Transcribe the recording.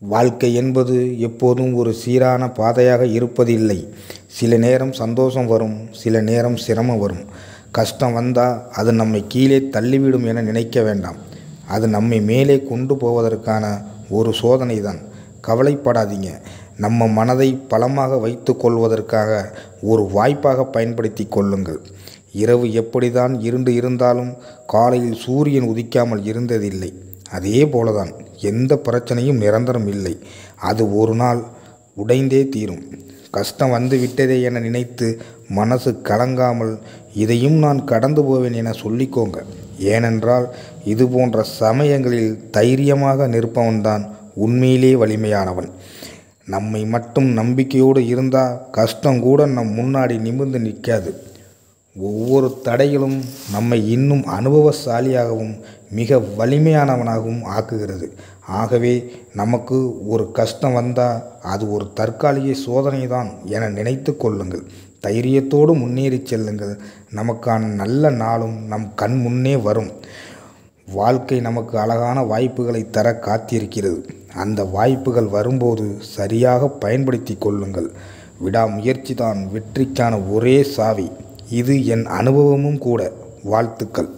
வாழ்க்கை என்பது எப்போதும் ஒரு சீரான பாதையாக இருப்பதில்லை. சில நேரம் சந்தோஷம் வரும், சில நேரம் சிரமம் வரும். கஷ்டம் வந்தால் அது நம்மை கீழே தள்ளிவிடும் என நினைக்க வேண்டாம். அது நம்மை மேலே கொண்டு போவதற்கான ஒரு சோதனை தான். கவலைப்படாதீங்க. நம்ம மனதை பலமாக வைத்து கொள்வதற்காக ஒரு வாய்ப்பாக பயன்படுத்தி கொள்ளுங்கள். இரவு எப்படிதான் இருண்டு இருந்தாலும் காலையில் சூரியன் உதிக்காமல் இருந்ததில்லை. அதே போலதான் எந்த பிரச்சனையும் நிரந்தரம் இல்லை. அது ஒரு நாள் உடைந்தே தீரும். கஷ்டம் வந்து விட்டதே என நினைத்து மனசு கலங்காமல் இதையும் நான் கடந்து போவேன் என சொல்லிக்கோங்க. ஏனென்றால் இது போன்ற சமயங்களில் தைரியமாக நிற்பவன்தான் உண்மையிலே வலிமையானவன். நம்மை மட்டும் நம்பிக்கையோடு இருந்தால் கஷ்டம் கூட நம் முன்னாடி நிமிர்ந்து நிற்காது. ஒவ்வொரு தடைகளும் நம்மை இன்னும் அனுபவசாலியாகவும் மிக வலிமையானவனாகவும் ஆக்குகிறது. ஆகவே நமக்கு ஒரு கஷ்டம் வந்தால் அது ஒரு தற்காலிக சோதனை தான் என நினைத்து கொள்ளுங்கள். தைரியத்தோடு முன்னேறி செல்லுங்கள். நமக்கான நல்ல நாளும் நம் கண் முன்னே வரும். வாழ்க்கை நமக்கு அழகான வாய்ப்புகளை தர காத்திருக்கிறது. அந்த வாய்ப்புகள் வரும்போது சரியாக பயன்படுத்தி கொள்ளுங்கள். விடாமுயற்சி தான் வெற்றிக்கான ஒரே சாவி. இது என் அனுபவமும் கூட. வாழ்த்துக்கள்.